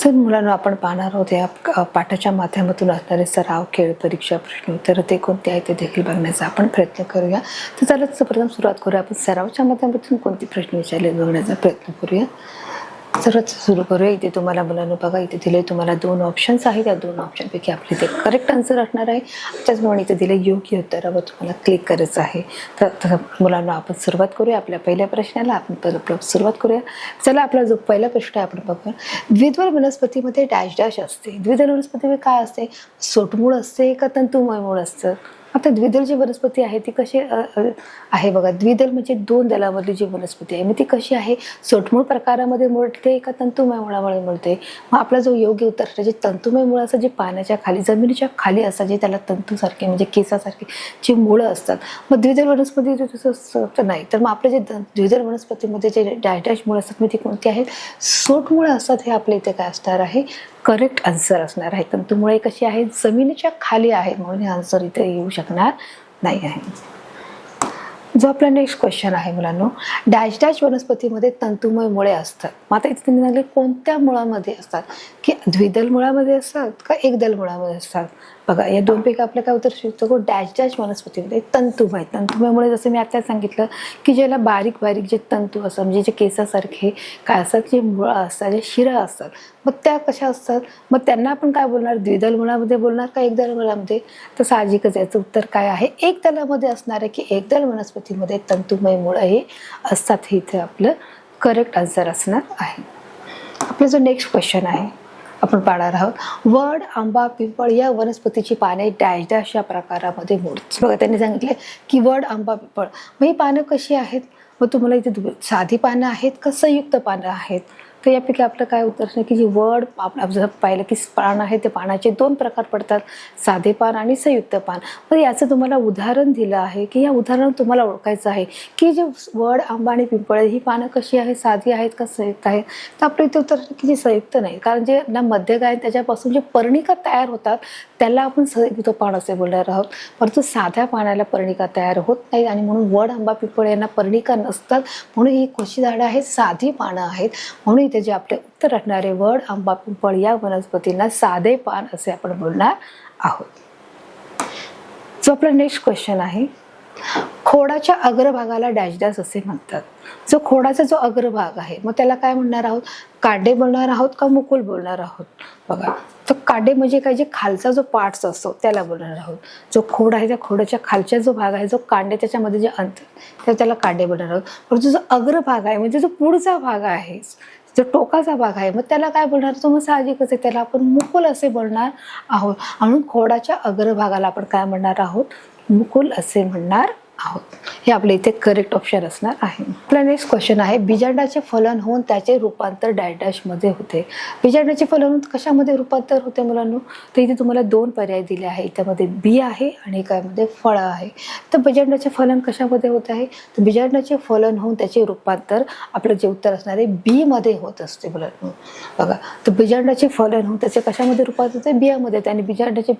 Sir मुलांना आपण पाहणार आहोत या पाठाच्या माध्यमातून असणारे सराव, खेळ, परीक्षा, प्रश्न उत्तर ते कोणते आहे ते देखील बघण्याचा आपण प्रयत्न करूया. तर चला प्रथम सुरुवात करूया. आपण सरावच्या माध्यमातून कोणते प्रश्न विचारले बघण्याचा प्रयत्न करूया. सर्वात सुरू करूया. इथे तुम्हाला मुलांना बघा, इथे दिले तुम्हाला 2 ऑप्शन्स आहेत. या 2 ऑप्शनपैकी आपले ते करेक्ट आन्सर असणार आहे. त्याचप्रमाणे इथे दिले योग्य उत्तरावर तुम्हाला क्लिक करायचं आहे. तर मुलांना आपण सुरुवात करूया आपल्या पहिल्या प्रश्नाला. आपण सुरुवात करूया. चला, आपला जो पहिला प्रश्न आहे आपण बघूया. द्विदल वनस्पतीमध्ये डॅश डॅश असते. द्विदल वनस्पतीमध्ये काय असते? सोटमूळ असते का तंतुमय मूळ असतं? आता द्विदल जी वनस्पती आहे ती कशी आहे बघा. द्विदल म्हणजे 2 दलावरली जी वनस्पती आहे, मग ती कशी आहे? सोटमूळ प्रकारामध्ये मिळते का तंतुमय मुळामुळे मिळते? मग आपला जो योग्य उत्तर आहे, जे तंतुमय मुळ असं जे पाण्याच्या खाली, जमिनीच्या खाली असतात, जे त्याला तंतूसारखे म्हणजे केसासारखे जी मुळं असतात. मग द्विदल वनस्पती तसं नाही. तर मग आपले जे द्विदल वनस्पतीमध्ये जे डॅश डॅश मुळं असतात, मग ती कोणती आहेत? सोटमुळं असतात. हे आपल्या इथे काय असणार आहे? करेक्ट आन्सर असणार आहे. तंतुमुळे कशी आहे? जमिनीच्या खाली आहे, म्हणून हे आन्सर इथे येऊ शकणार नाही आहे. जो आपला नेक्स्ट क्वेश्चन आहे मुलांनो, डॅश डॅश वनस्पतीमध्ये तंतुमय मुळे असतात. मग आता इथे त्यांनी सांगितले कोणत्या मुळामध्ये असतात, की द्विदल मुळामध्ये असतात का एकदल मुळामध्ये असतात? बघा, या 2 पैकी आपलं काय उत्तर शिकतो? डॅश डॅश वनस्पतीमध्ये तंतुमयमुळे, जसं मी आता सांगितलं की ज्याला बारीक बारीक जे तंतू असतात, म्हणजे जे केसासारखे काय असतात, जे मुळं असतात, जे शिरा असतात, मग त्या कशा असतात? मग त्यांना आपण काय बोलणार? द्विदल मुळामध्ये बोलणार का एकदल मुळामध्ये? तर साहजिकच याचं उत्तर काय आहे? एकदलामध्ये असणार आहे, की एकदल वनस्पतीमध्ये तंतुमय मुळं हे असतात. हे इथे आपलं करेक्ट आन्सर असणार आहे. आपला जो नेक्स्ट क्वेश्चन आहे आपण पाहणार आहोत. वड, आंबा, पिंपळ या वनस्पतीची पाने डॅश डॅश या प्रकारामध्ये मोडतात. बघा, त्यांनी सांगितले की वड, आंबा, पिंपळ, मग ही पानं कशी आहेत? मग तुम्हाला इथे साधी पानं आहेत का संयुक्त पानं आहेत? तर यापैकी आपलं काय उत्तर असणार, की जी वड, आपण जर पाहिलं की पान आहे, ते पानाचे 2 प्रकार पडतात, साधे पान आणि संयुक्त पान. तर याचं तुम्हाला उदाहरण दिलं आहे, की या उदाहरण तुम्हाला ओळखायचं आहे की जे वड, आंबा आणि पिंपळ ही पानं कशी आहेत? साधी आहेत का संयुक्त आहेत? तर आपलं इथे उत्तर की जे संयुक्त नाही, कारण जे ना मध्य काय त्याच्यापासून जे पर्णिका तयार होतात त्याला आपण संयुक्त पान असे बोलणार आहोत. परंतु साध्या पानाला पर्णिका तयार होत नाही, आणि म्हणून वड, आंबा, पिंपळ यांना पर्णिका नसतात, म्हणून ही कशी झाडं आहेत? साधी पानं आहेत. म्हणून इथे जे आपले उत्तर असणारे वड, आंबा, पिंपळ या वनस्पतींना साधे पान असे आपण बोलणार आहोत. जो आपला नेक्स्ट क्वेश्चन आहे, खोडाच्या अग्रभागाला डॅश डॅश असे म्हणतात. जो खोडाचा जो अग्रभाग आहे, मग त्याला काय म्हणणार आहोत? कांडे बोलणार आहोत का मुकुल बोलणार आहोत? बघा, तर कांडे म्हणजे काय? जे खालचा जो पार्ट्स असतो त्याला बोलणार आहोत. जो खोड आहे त्या खोडाच्या खालचा जो भाग आहे, जो कांडे त्याच्यामध्ये जे अंतर, तर त्याला कांडे बोलणार आहोत. परंतु जो अग्रभाग आहे, म्हणजे जो पुढचा भाग आहे, जो टोकाचा भाग आहे, मग त्याला काय बोलणार? तो मग साहजिकच आहे, त्याला आपण मुकुल असे बोलणार आहोत. म्हणून खोडाच्या अग्रभागाला आपण काय म्हणणार आहोत? मुकुल असे म्हणणार आहोत. हे आपल्या इथे करेक्ट ऑप्शन असणार आहे. आपला नेक्स्ट क्वेश्चन आहे, बिजांडाचे फलन होऊन त्याचे रूपांतर डॅश डॅश मध्ये होते. बिजांडाचे फलन होऊन कशामध्ये रूपांतर होते मुलांनो? तर इथे तुम्हाला 2 पर्याय दिले आहे. त्यामध्ये बी आहे आणि एकामध्ये फळ आहे. तर बिजांडाचे फलन कशामध्ये होत आहे? तर बिजांडाचे फलन होऊन त्याचे रूपांतर, आपलं जे उत्तर असणार आहे, बी मध्ये होत असते मुलांनो. बघा, तर बिजांडाचे फलन होऊन त्याचे कशामध्ये रूपांतर होते? बियामध्ये. आणि बिजांडाचे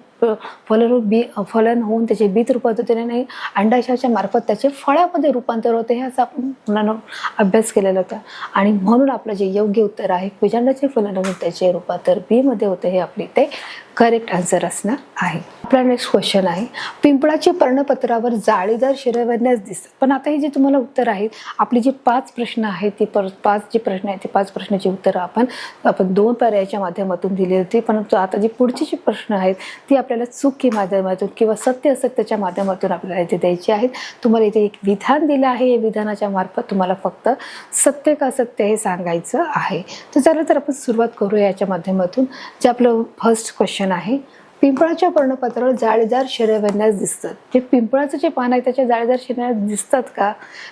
फलन होऊन त्याचे बीत रूपांतर होते, नाही अंडाशयाच्या मार्फत त्याचे फळामध्ये रूपांतर होते. हे असं आपण मुलांना अभ्यास केलेला होता. आणि म्हणून आपलं जे योग्य उत्तर आहे, बिजांडाचे फलन होऊन त्याचे रूपांतर बी मध्ये होते. हे आपले इथे करेक्ट आन्सर असणार आहे. आपला नेक्स्ट क्वेश्चन आहे, पिंपळाची पर्णपत्रावर जाळीदार शिरवण्यास दिसतात. पण आता हे जे तुम्हाला उत्तर आहेत, आपली जी 5 प्रश्न आहेत, ती 5 जे प्रश्न आहेत, ते 5 प्रश्नाची उत्तरं आपण 2 पर्यायाच्या माध्यमातून दिली होती. परंतु आता जी पुढची जी प्रश्न आहेत ती आपल्याला चूक माध्यमातून किंवा सत्य असत्याच्या माध्यमातून आपल्याला इथे द्यायची आहेत. तुम्हाला इथे एक विधान दिलं आहे. या विधानाच्या मार्फत तुम्हाला फक्त सत्य का असत्य हे सांगायचं आहे. तर चला, तर आपण सुरुवात करूया याच्या माध्यमातून. जे आपलं फर्स्ट क्वेश्चन आहे, पिंपळाच्या पर्णपत्रावर जाळीदार शिरवण्यास दिसतात. जे पिंपळाचं जे पान आहे त्याच्या जाळीदार शिरवण्यास दिसतात का?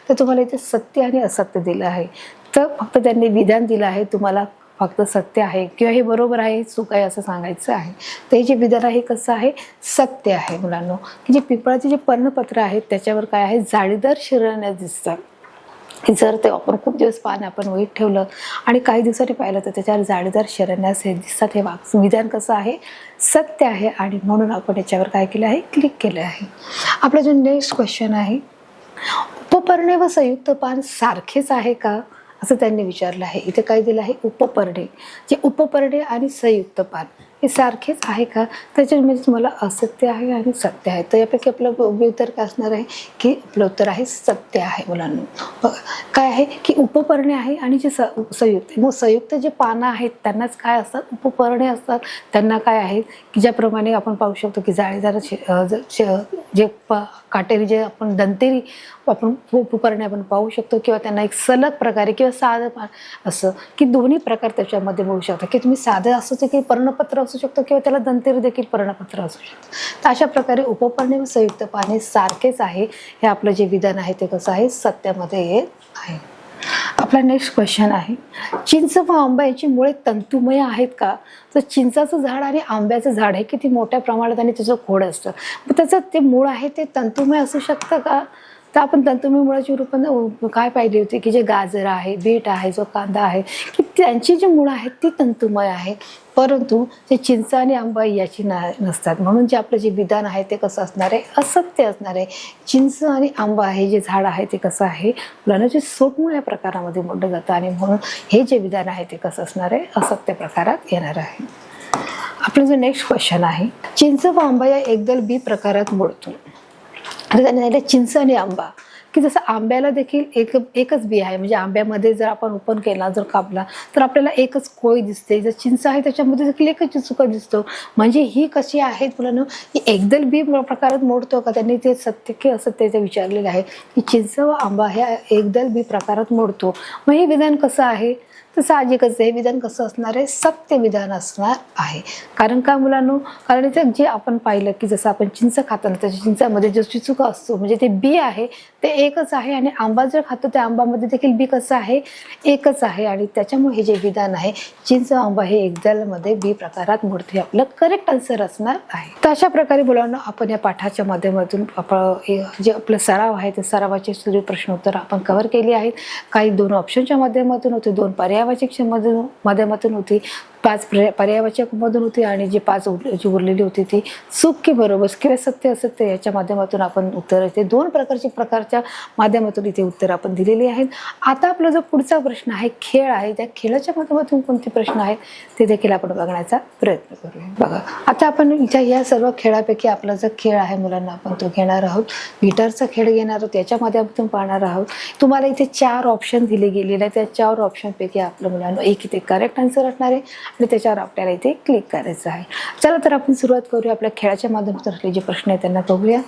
तर तुम्हाला इथे सत्य आणि असत्य दिलं आहे. तर फक्त त्यांनी विधान दिलं आहे, तुम्हाला फक्त सत्य आहे किंवा हे बरोबर आहे, चूक आहे असं सांगायचं आहे. तर हे जे विधान आहे कसं आहे? सत्य आहे मुलांनो. की जे पिंपळाचे जे पर्णपत्र आहेत त्याच्यावर काय आहे? जाळीदार शिरवण्यास दिसतात. जर ते आपण खूप दिवस पान आपण वहीत ठेवलं आणि काही दिवसांनी पाहिलं तर त्याच्यावर जाळीदार शिरवण्यास हे दिसतात. हे विधान कसं आहे? सत्य आहे. आणि म्हणून आपण याच्यावर काय केलं आहे? क्लिक केलं आहे. आपला जो नेक्स्ट क्वेश्चन आहे, उपपर्णे व संयुक्त पान सारखेच आहे का? असं त्यांनी विचारलं आहे. इथे काय दिलं आहे, उपपर्णे. जे उपपर्णे आणि संयुक्त पान हे सारखेच आहे का, त्याच्यामध्ये तुम्हाला असत्य आहे आणि सत्य आहे. तर यापैकी आपलं योग्य उत्तर काय असणार आहे, की आपलं उत्तर आहे सत्य आहे मुलांना. बघा काय आहे की उपपर्णे आहे आणि जे संयुक्त, मग संयुक्त जे पानं आहेत त्यांनाच काय असतात, उपपर्णे असतात. त्यांना काय आहेत की ज्याप्रमाणे आपण पाहू शकतो की जाळीदार जे काटेरी जे आपण दंतेरी आपण उपपर्णे आपण पाहू शकतो, किंवा त्यांना एक सलग प्रकारे किंवा साधं असं की दोन्ही प्रकार त्याच्यामध्ये मिळू शकतात. की तुम्ही साधं असू की पर्णपत्र असू शकतो किंवा त्याला दंतेरी देखील पर्णपत्र असू शकतं. तर अशा प्रकारे उपपर्णे व संयुक्त पाने सारखेच आहे. हे आपलं जे विधान आहे ते कसं आहे, सत्यामध्ये येत आहे. आपला नेक्स्ट क्वेश्चन आहे, चिंच व आंबा याची मुळे तंतुमय आहेत का. तर चिंचाचं झाड आणि आंब्याचं झाड हे किती मोठ्या प्रमाणात आणि त्याचं खोड असतं, मग त्याचं ते मूळ आहे ते तंतुमय असू शकतं का. तर आपण तंतुमय मुळाची रूपं काय पाहिली होती की जे गाजर आहे, बीट आहे, जो कांदा आहे, की त्यांची जी मुळं आहेत ती तंतुमय आहे, परंतु जे चिंच आणि आंबा याची नसतात. म्हणून जे आपलं जे विधान आहे ते कसं असणार आहे, असत्य असणार आहे. चिंच आणि आंबा हे जे झाड आहे ते कसं आहे, मुलांना जे सोटमुळ या प्रकारामध्ये मोडलं जातं आणि म्हणून हे जे विधान आहे ते कसं असणार आहे, असत्य प्रकारात येणार आहे. आपलं जो नेक्स्ट क्वेश्चन आहे, चिंच व आंबा या एकदल बी प्रकारात मोडतो. आता त्यांनी सांगितलं चिंच आणि आंबा, की जसं आंब्याला देखील एकच बी आहे. म्हणजे आंब्यामध्ये जर आपण ओपन केला, जर कापला तर आपल्याला एकच कोय दिसते. जर चिंच आहे त्याच्यामध्ये देखील एकच चिंचुका दिसतो. म्हणजे ही कशी आहेत मुलांना, की एकदल बी प्रकारात मोडतो का. त्यांनी ते सत्य की असत्य ते विचारलेलं आहे की चिंच व आंबा ह्या एकदल बी प्रकारात मोडतो. मग हे विधान कसं आहे, तर साहजिकच हे विधान कसं असणार आहे, सत्य विधान असणार आहे. कारण का मुलांनो, कारण इथे जे आपण पाहिलं की जसं आपण चिंच खाताना त्याच्या चिंचामध्ये जो चिचुका असतो म्हणजे ते बी आहे ते एकच आहे, आणि आंबा जर खातो त्या आंबामध्ये देखील बी कसं आहे, एकच आहे. आणि त्याच्यामुळे हे जे विधान आहे चिंच आंबा हे एकदलमध्ये बी प्रकारात मोडते, हे आपलं करेक्ट आन्सर असणार आहे. तर अशा प्रकारे मुलांना आपण या पाठाच्या माध्यमातून जे आपलं सराव आहे ते सरावाचे सर्व प्रश्न उत्तर आपण कव्हर केली आहेत. काही 2 ऑप्शनच्या माध्यमातून होते, 2 पर्यायवाचक माध्यमातून होती, 5 पर्यायवाचक मधून होती, आणि जी 5 जी उरलेली होती ती चूक की बरोबर किंवा सत्य असत्य याच्या माध्यमातून आपण उत्तर इथे 2 प्रकारच्या माध्यमातून इथे उत्तर आपण दिलेली आहेत. आता आपला जो पुढचा प्रश्न आहे खेळ आहे, त्या खेळाच्या माध्यमातून कोणते प्रश्न आहेत ते देखील आपण बघण्याचा प्रयत्न करूया. बघा आता आपण इथे या सर्व खेळापैकी आपला जो खेळ आहे मुलांना आपण तो घेणार आहोत. गिटारचा खेळ घेणार आहोत, त्याच्या माध्यमातून पाहणार आहोत. तुम्हाला इथे 4 ऑप्शन दिले गेलेले आहेत. त्या 4 ऑप्शनपैकी आपलं मुलांना एक इथे करेक्ट आन्सर असणार आहे आणि त्याच्यावर आपल्याला इथे क्लिक करायचं आहे. चला तर आपण सुरुवात करूया. आपल्या खेळाच्या माध्यमातून असलेले जे प्रश्न आहेत त्यांना बघूया.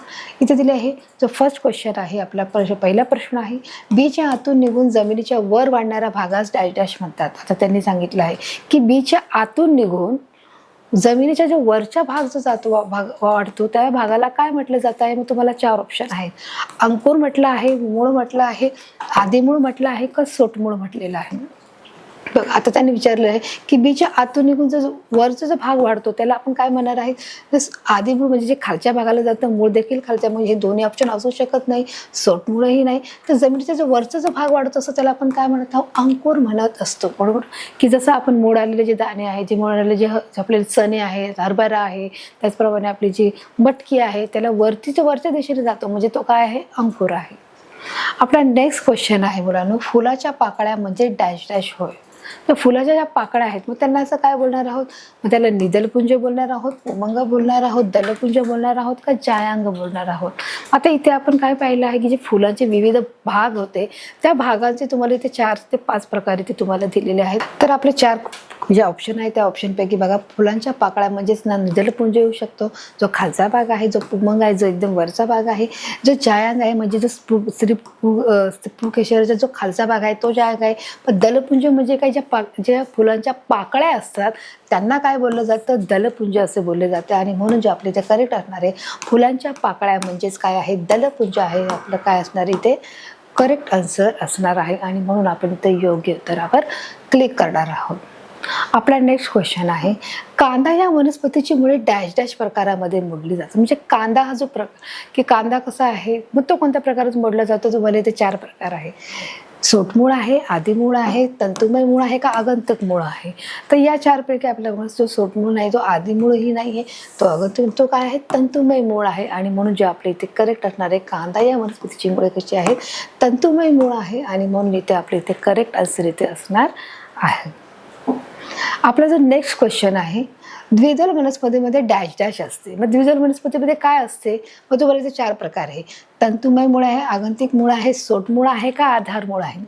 इथे दिले आहे जो फर्स्ट क्वेश्चन आहे, आपला पहिला प्रश्न आहे, बीच्या आतून निघून जमिनीच्या वर वाढणाऱ्या भागास डॅश डॅश म्हणतात. आता त्यांनी सांगितलं आहे की बीच्या आतून निघून जमिनीच्या जो वरचा भाग जो जातो वाढतो त्या भागाला काय म्हटलं जात आहे. मग तुम्हाला 4 ऑप्शन आहेत. अंकुर म्हटलं आहे, मूळ म्हटलं आहे, आदिमूळ म्हटलं आहे, का सोटमूळ म्हटलेलं आहे. बघ आता त्यांनी विचारलं आहे की बीच्या आतून निघून जो वरचा जो भाग वाढतो त्याला आपण काय म्हणणार आहे, आदिमूळ म्हणजे जे खालच्या भागाला जातं, मूळ देखील खालच्या, म्हणजे हे दोन्ही ऑप्शन असू शकत नाही, सोटमूळही नाही. तर जमिनीचा जो वरचा जो भाग वाढतो असतो त्याला आपण काय म्हणत आहोत, अंकुर म्हणत असतो, बरोबर. की जसं आपण मोड आलेले जे दाणे आहेत, जे मोड आलेले जे आपले चणे आहेत, हरभरा आहे, त्याचप्रमाणे आपली जी मटकी आहे त्याला वरच्या दिशेने जातो, म्हणजे तो काय आहे, अंकुर आहे. आपला नेक्स्ट क्वेश्चन आहे मुलांनो, फुलाच्या पाकळ्या म्हणजे डॅश डॅश होय. तर फुलाच्या ज्या पाकळ्या आहेत मग त्यांना असं काय बोलणार आहोत, मग त्याला निदलपुंज बोलणार आहोत, उमंग बोलणार आहोत, दलपुंज बोलणार आहोत, का जायांग बोलणार आहोत. आता इथे आपण काय पाहिलं आहे की जे फुलांचे विविध भाग होते त्या भागांचे तुम्हाला इथे 4 ते 5 प्रकार इथे तुम्हाला दिलेले आहेत. तर आपले 4 जे ऑप्शन आहे त्या ऑप्शनपैकी बघा, फुलांच्या पाकळ्या म्हणजेच ना निदलपुंज येऊ शकतो, जो खालचा भाग आहे, जो उमंग आहे जो एकदम वरचा भाग आहे, जो जायांग आहे म्हणजे जो स्त्रीपुकेशराचा जो खालचा भाग आहे तो जायांग आहे. पण दलपुंज म्हणजे काय, ज्या फुलांच्या पाकळ्या असतात त्यांना काय बोललं जातं, दलपुंज असे बोलले जाते. आणि म्हणून जे आपले इथे करेक्ट असणार आहे फुलांच्या पाकळ्या म्हणजेच काय आहे, दलपुंज आहे, आपलं काय असणार इथे करेक्ट आन्सर असणार आहे. आणि म्हणून आपण इथे योग्य उत्तरावर क्लिक करणार आहोत. आपला नेक्स्ट क्वेश्चन आहे, कांदा या वनस्पतीची मुळे डॅश डॅश प्रकारामध्ये मोडली जातात. म्हणजे कांदा हा जो की कांदा कसा आहे, मग तो कोणत्या प्रकारात मोडला जातो, तुम्हाला इथे 4 प्रकार आहे. सोटमूळ आहे, आदिमूळ आहे, तंतुमय मूळ आहे का आगंतुक मूळ आहे? तर या चारपैकी आपल्याला जो सोटमूळ नाही, जो आदिमूळही नाही आहे, तो आगंतुक, तो काय आहे? तंतुमय मूळ आहे. आणि म्हणून जे आपल्या इथे करेक्ट असणारे कांदा या वनस्पतीची मुळे कशी आहेत? तंतुमय मूळ आहे. आणि म्हणून इथे आपल्या इथे करेक्ट आन्सर इथे असणार आहे. आपला जो नेक्स्ट क्वेश्चन आहे, द्विदल वनस्पतीमध्ये डॅश डॅश असते. मग द्विदल वनस्पतीमध्ये काय असते? मग तुम्हाला इथे 4 प्रकार आहे. तंतुमय मूळ आहे, आगंतिक मूळ आहे, सोटमूळ आहे का आधार मूळ आहे?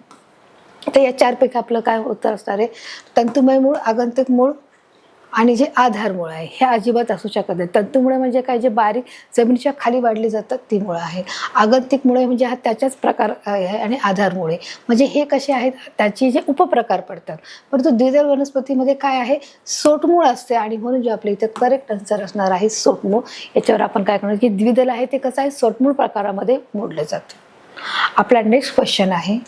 तर या 4 पैकी आपलं काय उत्तर असणार आहे? तंतुमय मूळ, आगंतिक मूळ आणि जे आधार मूळ आहे हे अजिबात असू शकत नाही. तंतुमुळे म्हणजे काय? जे बारीक जमिनीच्या खाली वाढली जातात ती मुळं आहेत. आगंतिक मुळे म्हणजे हा त्याच्याच प्रकार आहे. आणि आधार मुळे म्हणजे हे कसे आहेत? त्याची जे उपप्रकार पडतात. परंतु द्विदल वनस्पतीमध्ये काय आहे? सोटमूळ असते. आणि म्हणून जे आपल्या इथे करेक्ट आन्सर असणार आहे सोटमूळ. याच्यावर आपण काय करणार की द्विदल आहे ते कसं आहे? सोटमूळ प्रकारामध्ये मोडलं जातं. आपला नेक्स्ट क्वेश्चन आहे,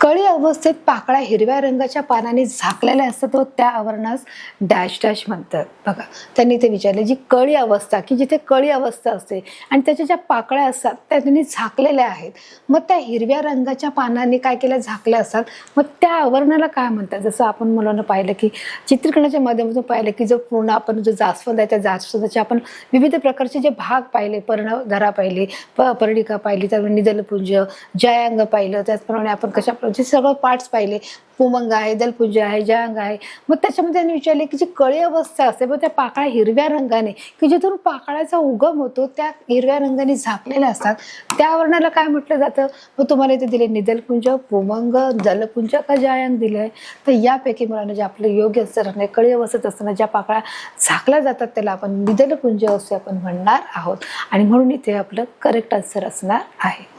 कळी अवस्थेत पाकळ्या हिरव्या रंगाच्या पानाने झाकलेल्या असतात व त्या आवरणास डॅश डॅश म्हणतात. बघा, त्यांनी ते विचारले, जी कळी अवस्था की जिथे कळी अवस्था असते आणि त्याच्या ज्या पाकळ्या असतात त्या त्यांनी झाकलेल्या आहेत, मग त्या हिरव्या रंगाच्या पानाने काय केल्या? झाकल्या असतात. मग त्या आवरणाला काय म्हणतात? जसं आपण मुलांना पाहिलं की चित्रीकरणाच्या माध्यमातून पाहिलं की जो पूर्ण आपण जो जास्वंद आहे त्या जास्वंदाचे आपण विविध प्रकारचे जे भाग पाहिले, पर्णधरा पाहिले, पर्णिका पाहिली, त्यामुळे निदलपुंज, जयांग पाहिलं, त्याचप्रमाणे आपण कशा सगळं पार्ट्स पाहिले, पुमंग आहे, दलपुंज आहे, जयांग आहे. मग त्याच्यामध्ये त्यांनी विचारले की जी कळी अवस्था असते मग त्या पाकळ्या हिरव्या रंगाने की जिथून पाकळ्याचा उगम होतो त्या हिरव्या रंगाने झाकलेल्या असतात, त्या वर्णाला काय म्हटलं जातं? मग तुम्हाला इथे दिले निदलपुंज, पुमंग, दलपुंज का जयांग दिले आहे. तर यापैकी मुलांना जे आपलं योग्य असतं नाही, कळी अवस्थेत असताना ज्या पाकळ्या झाकल्या जातात त्याला आपण निदलपुंज असे आपण म्हणणार आहोत. आणि म्हणून इथे आपलं करेक्ट आन्सर असणार आहे.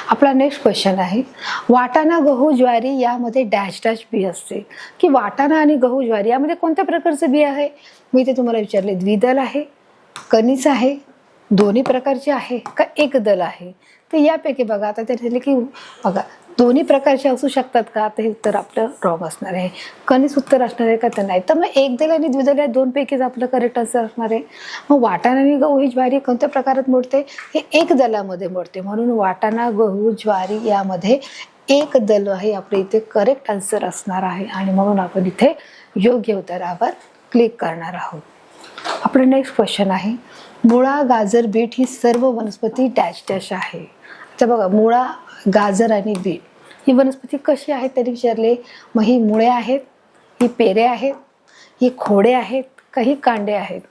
आपला नेक्स्ट क्वेश्चन आहे, वाटाणा, गहू, ज्वारी यामध्ये डॅश डॅश बी असते. की वाटाणा आणि गहू, ज्वारी यामध्ये कोणत्या प्रकारचे बी आहे? मी इथे तुम्हाला विचारले, द्विदल आहे, कणीस आहे, दोन्ही प्रकारचे आहे का एक दल आहे? तर यापैकी बघा, आता ते झाले की बघा दोन्ही प्रकारचे असू शकतात का? तर हे उत्तर आपलं रॉंग असणार आहे. कणीस उत्तर असणार आहे का? तर नाही. तर मग एक दल आणि द्विदल या 2 पैकीच आपलं करेक्ट आन्सर असणार आहे. मग वाटाणा आणि गहू ही ज्वारी कोणत्या प्रकारात मोडते? हे एक दलामध्ये मोडते. म्हणून वाटाणा, गहू, ज्वारी यामध्ये एक दल आहे आपल्या इथे करेक्ट आन्सर असणार आहे. आणि म्हणून आपण इथे योग्य उत्तरावर क्लिक करणार आहोत. आपलं नेक्स्ट क्वेश्चन आहे, मुळा, गाजर, बीट ही सर्व वनस्पती डॅश डॅश आहे. आता बघा, मुळा, गाजर आणि बीट ही वनस्पती कशी आहेत तरी विचारले. मग ही मुळे आहेत, ही पेरे आहेत, ही खोडे आहेत, काही कांडे आहेत.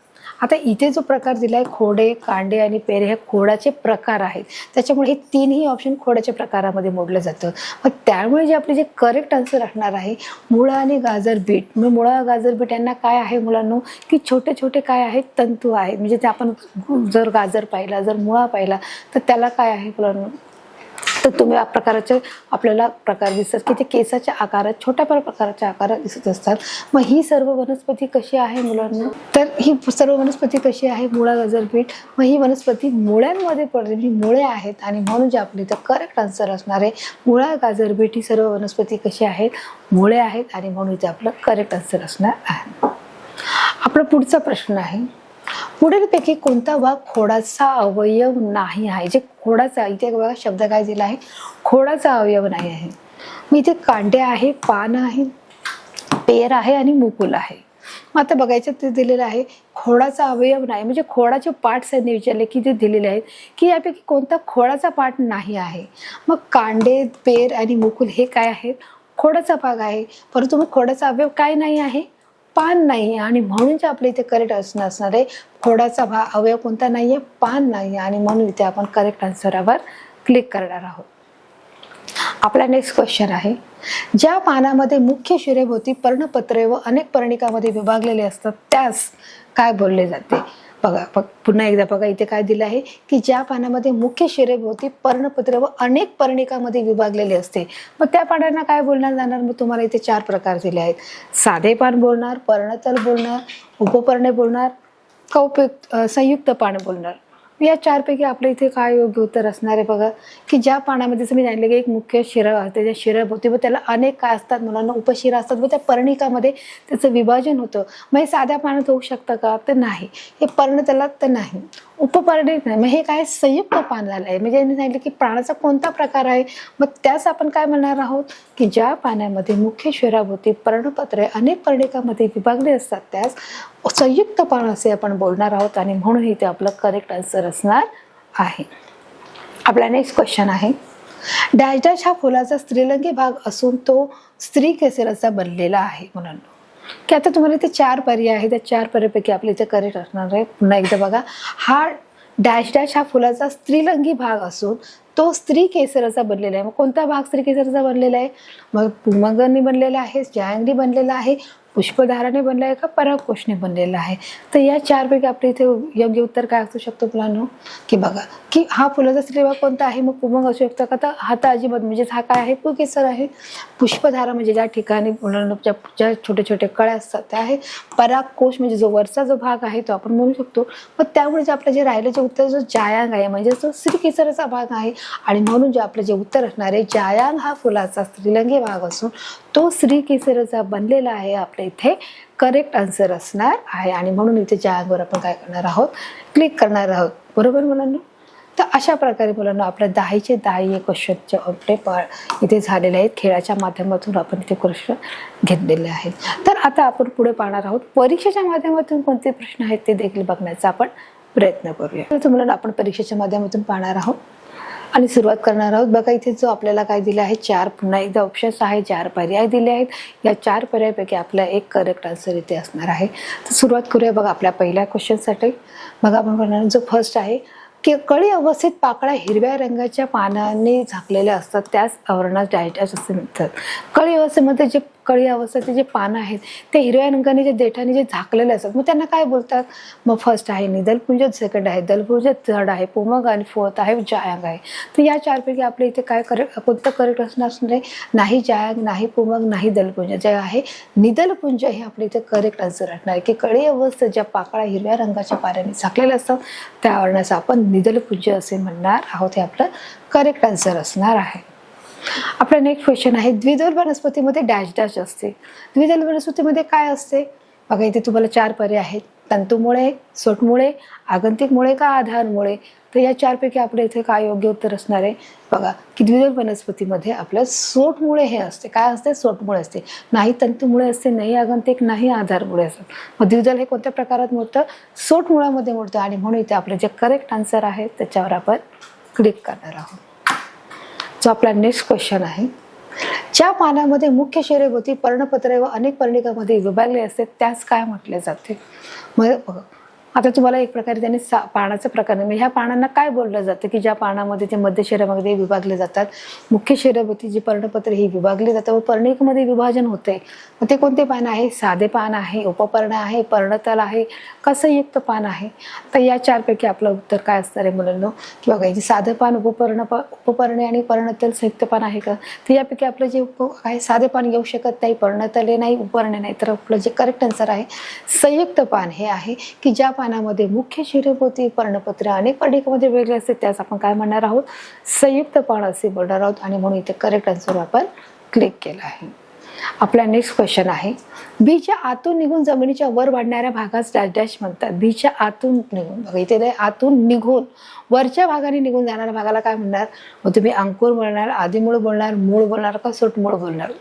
आता इथे जो प्रकार दिला आहे खोडे, कांडे आणि पेरे हे खोडाचे प्रकार आहेत. त्याच्यामुळे हे तीनही ऑप्शन खोडाच्या प्रकारामध्ये मोडलं जातं. मग त्यामुळे जे आपले जे करेक्ट आन्सर असणार आहे मुळा आणि गाजर बीट. मग मुळा, गाजर, बीट यांना काय आहे मुलांनो? की छोटे छोटे काय आहेत? तंतू आहेत. म्हणजे ते आपण जर गाजर पाहिला, जर मुळा पाहिला तर त्याला काय आहे मुलांनो? तर तुम्ही या प्रकारचे आपल्याला प्रकार दिसतात की ते केसाच्या आकारात, छोट्या प्रकारच्या आकारात दिसत असतात. मग ही सर्व वनस्पती कशी आहे मुलांना? तर ही सर्व वनस्पती कशी आहे? मुळा, गाजर, बीट. मग ही वनस्पती मुळ्यांमध्ये पडते, म्हणजे मुळे आहेत. आणि म्हणून जे आपली तर करेक्ट आन्सर असणार आहे मुळा, गाजर, बीट ही सर्व वनस्पती कशी आहेत? मुळे आहेत. आणि म्हणून इथे आपलं करेक्ट आन्सर असणार आहे. आपला पुढचा प्रश्न आहे, पुढीलपैकी कोणता भाग खोडाचा अवयव नाही आहे? जे खोडाचा, इथे बघा शब्द काय दिला आहे? खोडाचा अवयव नाही आहे. मग इथे कांडे आहे, पान आहे, पेर आहे आणि मुकुल आहे. मग आता बघायचं ते दिलेलं आहे खोडाचा अवयव नाही, म्हणजे खोडाचे पार्ट्स त्यांनी विचारले की ते दिलेले आहेत की यापैकी कोणता खोडाचा पार्ट नाही आहे. मग कांडे, पेर आणि मुकुल हे काय आहेत? खोडाचा भाग आहे. परंतु मग खोडाचा अवयव काय नाही आहे? पान नाही. आणि म्हणून जे आपल्या इथे करेक्ट असणार आहे खोडाचा अवयव कोणता नाहीये? पान नाही. आणि म्हणून इथे आपण करेक्ट आन्सरवर क्लिक करणार आहोत. आपला नेक्स्ट क्वेश्चन आहे, ज्या पानामध्ये मुख्य शिरेभोवती पर्णपत्रे व अनेक पर्णिकामध्ये विभागलेले असतात त्यास काय बोलले जाते? बघा, पुन्हा एकदा बघा, इथे काय दिलं आहे की ज्या पानामध्ये मुख्य शिरेभोवती पर्णपत्र व अनेक पर्णिकामध्ये विभागलेले असते, मग त्या पानांना काय बोलणार जाणार? मग तुम्हाला इथे 4 प्रकार दिले आहेत. साधे पान बोलणार, पर्णतल बोलणार, उपपर्णे बोलणार, संयुक्त पान बोलणार. या चारपैकी आपल्या इथे काय योग्य उत्तर असणार आहे बघा, की ज्या पानामध्ये जसं मी सांगितलं की एक मुख्य शिरा असते, त्या शिराभोवती व त्याला अनेक काय असतात मुलांना उपशिरा असतात व त्या पर्णिकामध्ये त्याचं विभाजन होतं. मग हे साध्या पानात होऊ शकतं का? तर नाही. हे पर्ण त्याला तर नाही, उपपर्णिक नाही. मग हे काय संयुक्त पान झालं आहे. म्हणजे यांनी सांगितलं की प्राणाचा कोणता प्रकार आहे, मग त्यास आपण काय म्हणणार आहोत, की ज्या पाण्यामध्ये मुख्य शिराभोवती पर्णपत्रे अनेक पर्णिकामध्ये विभागले असतात त्यास संयुक्त पान असे आपण बोलणार आहोत. आणि म्हणून इथे आपलं करेक्ट आन्सर असणार आहे. आपला नेक्स्ट क्वेश्चन आहे, डॅश डॅश हा फुलाचा स्त्रीलिंगी भाग असून तो स्त्री केसराचा बनलेला आहे. म्हणून की आता तुम्हाला इथे 4 पर्याय आहेत, त्या 4 पर्यायापैकी आपल्या इथे करेक्ट असणार आहे. पुन्हा एकदा बघा, हा डॅश डॅश हा फुलाचा स्त्रीलिंगी भाग असून तो स्त्री केसराचा बनलेला आहे. मग कोणता भाग स्त्री केसराचा बनलेला आहे? मग पुमंगनी बनलेला आहे, जायंगी बनलेला आहे, पुष्पधाराने बनला आहे का परागकोशने बनलेला आहे? तर या 4 पैकी आपल्या इथे योग्य उत्तर काय असू शकतो मुलांनो, की बघा की हा फुलाचा स्त्रीभाग कोणता आहे? मग पुमंग असू शकतं का? तर हा तर अजिबात, म्हणजे हा काय आहे? पुकेसर आहे. पुष्पधारा म्हणजे ज्या ठिकाणी मुलांना ज्या छोटे छोटे कळ्या असतात त्या आहे. परागकोश म्हणजे जो वरचा जो भाग आहे तो आपण म्हणू शकतो. मग त्यामुळे जे आपलं जे राहिलं जे उत्तर जो जायांग आहे म्हणजे तो स्त्रीकेसराचा भाग आहे. आणि म्हणून जे आपलं जे उत्तर असणार आहे, जायांग हा फुलाचा स्त्रीलिंगी भाग असून तो स्त्री केसराचा बनलेला आहे. आपल्या इथे करेक्ट आन्सर असणार आहे. आणि म्हणून इथे जायांगवर आपण काय करणार आहोत? क्लिक करणार आहोत. बरोबर मुलांना? तर अशा प्रकारे मुलांना आपल्या 10चे 10 क्वेश्चनचे आपले इथे झालेले आहेत. खेळाच्या माध्यमातून आपण इथे क्वेश्चन घेतलेले आहेत. तर आता आपण पुढे पाहणार आहोत परीक्षेच्या माध्यमातून कोणते प्रश्न आहेत ते देखील बघण्याचा आपण प्रयत्न करूया. तर मुलांना आपण परीक्षेच्या माध्यमातून पाहणार आहोत आणि सुरुवात करणार आहोत. बघा इथे जो आपल्याला काय दिलं आहे, 4 पुन्हा एकदा ऑप्शन्स आहे, 4 पर्याय दिले आहेत. या 4 पर्यायापैकी आपला एक करेक्ट आन्सर इथे असणार आहे. तर सुरुवात करूया बघा आपल्या पहिल्या क्वेश्चनसाठी. बघा आपण करणार जो फर्स्ट आहे की कळी अवस्थेत पाकळ्या हिरव्या रंगाच्या पानाने झाकलेल्या असतात त्यास आवरणास डॅश डॅश असे म्हणतात. कळी अवस्थेमध्ये जे कळी अवस्थेचे जे पानं आहेत ते हिरव्या रंगाने जे देठाने जे झाकलेले असतात मग त्यांना काय बोलतात? मग फर्स्ट आहे निदलपुंज, सेकंड आहे दलपुंज, थर्ड आहे पुमंग आणि फोर्थ आहे जायांग आहे. तर या 4 पैकी आपल्या इथे काय कोणतं करेक्ट असणार आहे? नाही जायांग, नाही पुमंग, नाही दलपुंज. जे आहे निदलपुंज हे आपल्या इथे करेक्ट आन्सर असणार आहे. की कळी अवस्थेत ज्या पाकळ्या हिरव्या रंगाच्या पाण्याने झाकलेल्या असतात त्या आवरणास आपण निदलपुंज असे म्हणणार आहोत. हे आपलं करेक्ट आन्सर असणार आहे. आपला नेक्स्ट क्वेश्चन आहे, द्विदल वनस्पतीमध्ये डॅश डॅश असते. द्विदल वनस्पतीमध्ये काय असते? बघा इथे तुम्हाला 4 पर्याय आहेत, तंतुमुळे, सोटमुळे, आगंतिकमुळे का आधारमुळे. तर या 4 पैकी आपल्या इथे काय योग्य उत्तर असणार आहे? बघा की द्विदल वनस्पतीमध्ये आपलं सोटमुळे हे असते. काय असते? सोटमुळे असते. नाही तंतुमुळे असते, नाही आगंतिक, नाही आधारमुळे असतात. मग द्विदल हे कोणत्या प्रकारात मोडतं? सोटमुळामध्ये मोडतं. आणि म्हणून इथे आपलं जे करेक्ट आन्सर आहे त्याच्यावर आपण क्लिक करणार आहोत. जो आपला नेक्स्ट क्वेश्चन आहे, ज्या पानामध्ये मुख्य शिरेभोवती पर्णपत्रे व अनेक पर्णिकामध्ये विभागले असते त्यास काय म्हटले जाते? मग बघा आता तुम्हाला एक प्रकारे त्यांनी पानाचं प्रकार म्हणजे ह्या पानांना काय बोललं जातं की ज्या पानामध्ये ते मध्य शिरामध्ये विभागले जातात. मुख्य शिराभोवती जी पर्णपत्रे ही विभागली जातात व पर्णिकामध्ये विभाजन होते. मग ते कोणते पान आहे? साधे पान आहे, उपपर्ण आहे, पर्णतल आहे का संयुक्त पान आहे? तर या 4 पैकी आपलं उत्तर काय असणार आहे मुलांनो? की बघा साधं पान, उपपर्णे आणि पर्णतल संयुक्त पान आहे का? तर यापैकी आपलं जे आहे साधे पान घेऊ शकत नाही, पर्णतले नाही, उपपर्णे नाही. तर आपलं जे करेक्ट आन्सर आहे संयुक्त पान हे आहे. की ज्या पानामध्ये मुख्य शिरेभोवती पर्णपत्रे अनेक पर्णिकामध्ये वेगळे असते त्यास आपण काय म्हणणार आहोत? संयुक्त पान असे बोलणार आहोत. आणि म्हणून इथे करेक्ट आन्सर आपण क्लिक केला आहे. आपला नेक्स्ट क्वेश्चन आहे, बीच्या आतून निघून जमिनीच्या वर वाढणाऱ्या भागास डॅश डॅश म्हणतात. बीच्या आतून निघून, बघा इथे आतून निघून वरच्या भागाने निघून जाणाऱ्या भागाला काय म्हणणार? मग तुम्ही अंकुर बोलणार, आदिमूळ बोलणार, मूळ बोलणार का सोटमूळ बोलणार?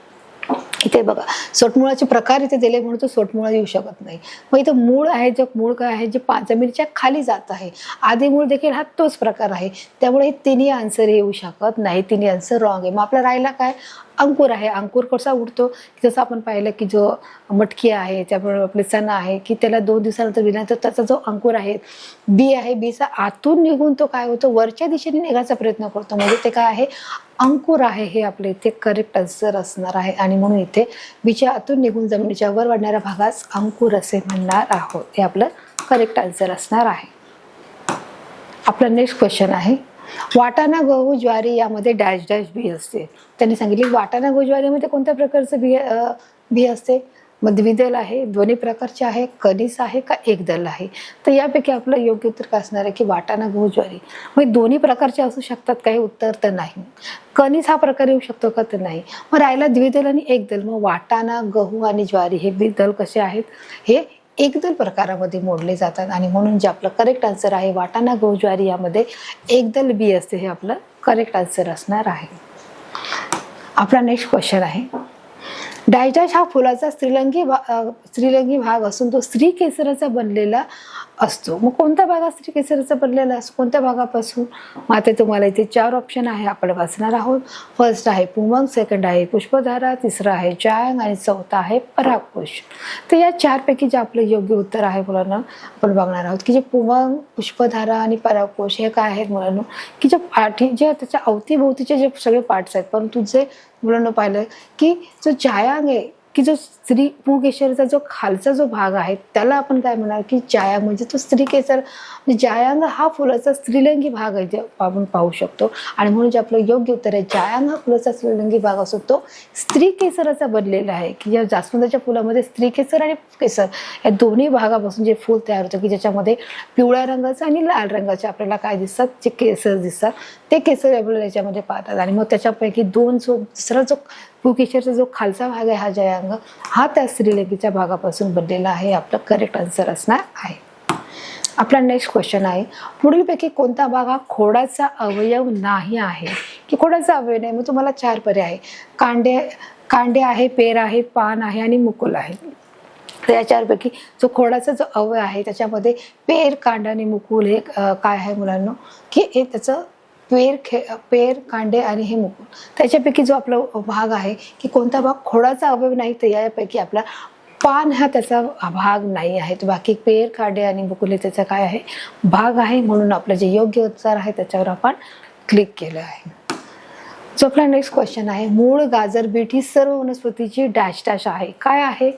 इथे बघा सोटमुळाचे प्रकार इथे दिले म्हणून तो सोटमुळा येऊ शकत नाही. मग इथं मूळ आहे, जो मूळ काय आहे जे जमिनीच्या खाली जात आहे. आदिमूळ देखील हा तोच प्रकार आहे. त्यामुळे हे तिन्ही आन्सर येऊ शकत नाही, तिन्ही आन्सर रॉंग आहे. मग आपला राहिला काय? अंकुर आहे. अंकुर कसा उठतो? जसं आपण पाहिलं की जो मटकी आहे त्यामुळे आपले चणा आहे की त्याला 2 दिवसानंतर विल्यानंतर त्याचा जो अंकुर आहे बी आहे, बीचा आतून निघून तो काय होतो? वरच्या दिशेने निघायचा प्रयत्न करतो. म्हणजे ते काय आहे? अंकुर आहे. हे आपले इथे करेक्ट आन्सर असणार आहे. आणि म्हणून इथे बीच्या आतून निघून जमिनीच्या वर वाढणाऱ्या भागास अंकुर असे म्हणणार आहोत. हे आपलं करेक्ट आन्सर असणार आहे. आपला नेक्स्ट क्वेश्चन आहे, वाटाणा, गहू, ज्वारी यामध्ये डॅश डॅश बी असते. त्यांनी सांगितले वाटाणा, गहू, ज्वारीमध्ये कोणत्या प्रकारचं बी असते? मग द्विदल आहे, दोन्ही प्रकारचे आहे, कणीस आहे का एकदल आहे? तर यापैकी आपलं योग्य उत्तर काय असणार आहे की वाटाणा, गहू, ज्वारी. मग दोन्ही प्रकारचे असू शकतात काही? उत्तर तर नाही. कणीस हा प्रकार येऊ शकतो का? तर नाही. मग राहिला द्विदल आणि एकदल. मग वाटाणा, गहू आणि ज्वारी हे द्विदल कसे आहेत? हे एकदल प्रकारामध्ये मोडले जातात आणि म्हणून जे आपलं करेक्ट आन्सर आहे वाटाणा, गहू, ज्वारी यामध्ये एकदल बी असते, हे आपलं करेक्ट आन्सर असणार आहे. आपला नेक्स्ट क्वेश्चन आहे, डायजॅश हा फुलाचा स्त्रीलिंगी भाग असून तो स्त्री केसराचा बनलेला असतो. मग कोणत्या भागात स्त्री केसराचा बनलेला असतो? कोणत्या भागापासून? मग आता तुम्हाला इथे 4 ऑप्शन आहे, आपण वाचणार आहोत. फर्स्ट आहे पुमंग, सेकंड आहे पुष्पधारा, तिसरं आहे जायांग आणि चौथा आहे परागकोश. तर या 4 पैकी जे आपलं योग्य उत्तर आहे मुलांना आपण बघणार आहोत की जे पुमंग, पुष्पधारा आणि परागकोश हे काय आहेत मुलांना की जे पाठी जे त्याच्या अवतीभोवतीचे जे सगळे पार्ट्स आहेत, परंतु जे मुलांना पाहिलं की जो जायांग आहे की जो स्त्री पुंकेसरचा जो खालचा जो भाग आहे त्याला आपण काय म्हणणार की जायांग, म्हणजे तो स्त्री केसर म्हणजे जायांग हा फुलाचा स्त्रीलिंगी भाग आहे जे आपण पाहू शकतो. आणि म्हणून जे आपलं योग्य उत्तर आहे जायांग हा फुलाचा स्त्रीलिंगी भाग असतो तो स्त्री केसराचा बनलेला आहे. की या जास्वंदाच्या फुलामध्ये स्त्री केसर आणि केसर या दोन्ही भागापासून जे फूल तयार होतं की ज्याच्यामध्ये पिवळ्या रंगाचं आणि लाल रंगाचे आपल्याला काय दिसतात, जे केसर दिसतात ते केसर आपल्याला याच्यामध्ये पाहतात. आणि मग त्याच्यापैकी दुसरा जो पुंकेसरचा जो खालचा भाग आहे हा जायांग हा त्या स्त्रीलिंगीच्या भागापासून बनलेला आहे. आपलं करेक्ट आन्सर असणार आहे. आपला नेक्स्ट क्वेश्चन आहे, पुढीलपैकी कोणता भाग हा खोडाचा अवयव नाही आहे? की खोडाचा अवयव नाही. मग तुम्हाला 4 पर्याय आहे, कांडे आहे, पेर आहे, पान आहे आणि मुकुल आहे. तर या 4 पैकी जो खोडाचा जो अवयव आहे त्याच्यामध्ये पेर, कांड आणि मुकुल हे काय आहे मुलांना की हे त्याचं पेर, कांडे आणि हे मुकुल. त्याच्यापैकी जो आपला भाग आहे की कोणता भाग खोडाचा अवयव नाही, तर यापैकी आपला पान हा त्याचा भाग नाही आहे. तर बाकी पेर, कांडे आणि मुकुल हे त्याचा काय आहे, भाग आहे. म्हणून आपलं जे योग्य उत्तर आहे त्याच्यावर आपण क्लिक केलं आहे. जो आपला नेक्स्ट क्वेश्चन आहे, मूळ, गाजर, बीट ही सर्व वनस्पतीची डॅश डॅश आहे. काय आहे?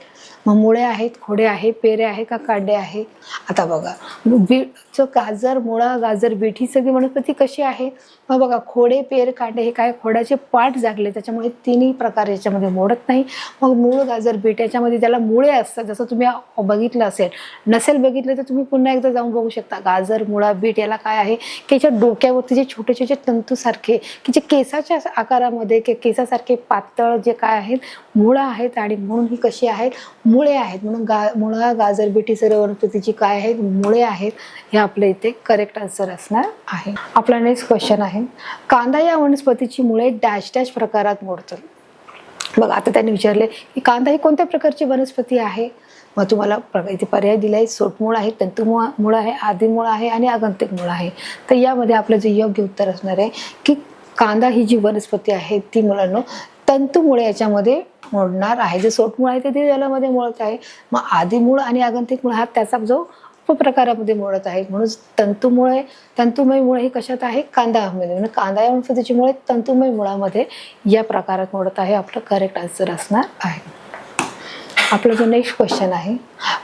मग मुळे आहेत, खोडे आहे, पेरे आहे का कांडे आहे? आता बघा बीटचं गाजर, मुळा, गाजर, बीट ही सगळी वनस्पती कशी आहे? मग बघा खोडे, पेर, कांडे हे काय खोडाचे पाठ जागले त्याच्यामुळे तिन्ही प्रकार याच्यामध्ये मोडत नाही. मग मूळ, गाजर, बीट याच्यामध्ये त्याला मुळे असतात, जसं तुम्ही बघितलं असेल. नसेल बघितलं तर तुम्ही पुन्हा एकदा जाऊन बघू शकता. गाजर, मुळा, बीट याला काय आहे की याच्या डोक्यावरती जे छोटे छोटे तंतूसारखे की जे केसाच्या आकारामध्ये केसासारखे पातळ जे काय आहेत मुळं आहेत आणि म्हणून ही कशी आहेत, मुळे आहेत. म्हणून मुळा, गाजर, बीट ही सर्व वनस्पतीची काय आहेत, मुळे आहेत. हे आपल्या इथे करेक्ट आन्सर असणार आहे. आपला नेक्स्ट क्वेश्चन आहे, कांदा या वनस्पतीची मुळे डॅश डॅश प्रकारात मोडतात. बघ आता त्यांनी विचारले की कांदा ही कोणत्या प्रकारची वनस्पती आहे? मग तुम्हाला इथे पर्याय दिलाय, सोटमूळ आहे, तंतुमूळ आहे, आदिमूळ आहे आणि आगंतुक मूळ आहे. तर यामध्ये आपलं जे योग्य उत्तर असणार आहे की कांदा ही जी वनस्पती आहे ती मुलांना तंतुमुळे याच्यामध्ये मोडणार आहे. जे सोटमूळ आहे ते जलामध्ये मोडत आहे. मग आदिमूळ आणि आगंतुक मूळ हा त्याचा जो उपप्रकारामध्ये मोडत आहे. म्हणून तंतुमय मुळे हे कशात आहे, कांदामध्ये. म्हणजे कांदा या वनस्पतीची मुळे तंतुमय मुळामध्ये या प्रकारात मोडत आहे. आपलं करेक्ट आन्सर असणार आहे. आपला जो नेक्स्ट क्वेश्चन आहे,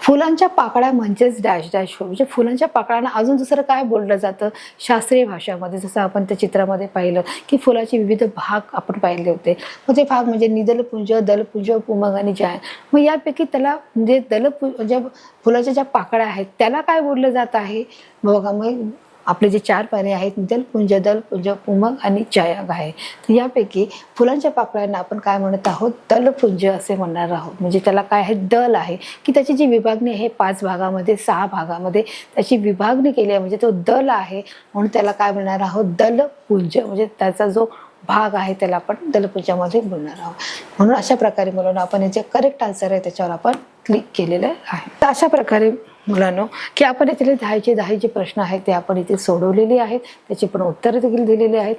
फुलांच्या पाकळ्या म्हणजेच डॅश डॅश हो. म्हणजे फुलांच्या पाकळ्यांना अजून दुसरं काय बोललं जातं शास्त्रीय भाषामध्ये? जसं आपण त्या चित्रामध्ये पाहिलं की फुलाचे विविध भाग आपण पाहिले होते. मग ते भाग म्हणजे निदलपुंज, दलपुंज, पुमंग आणि जायांग. मग यापैकी त्याला म्हणजे म्हणजे फुलाच्या ज्या पाकळ्या आहेत त्याला काय बोललं जात आहे? बघा मग आपले जे 4 पर्याय आहेत दलपुंज, पुमंग आणि जायांग आहे. तर यापैकी फुलांच्या पाकळ्यांना आपण काय म्हणत आहोत, दलपुंज असे म्हणणार आहोत. म्हणजे त्याला काय आहे, दल आहे की त्याची जी विभागणी आहे 5 भागामध्ये 6 भागामध्ये त्याची विभागणी केली आहे, म्हणजे तो दल आहे. म्हणून त्याला काय म्हणणार आहोत, दलपुंज. म्हणजे त्याचा जो भाग आहे त्याला आपण दलपुंजामध्ये बोलणार आहोत. म्हणून अशा प्रकारे मुलांना आपण याचे करेक्ट आन्सर आहे त्याच्यावर आपण क्लिक केलेलं आहे. तर अशा प्रकारे मुलांनो की आपण इथले 10चे 10 जे प्रश्न आहेत ते आपण इथे सोडवलेले आहेत, त्याची पण उत्तरं देखील दिलेली आहेत.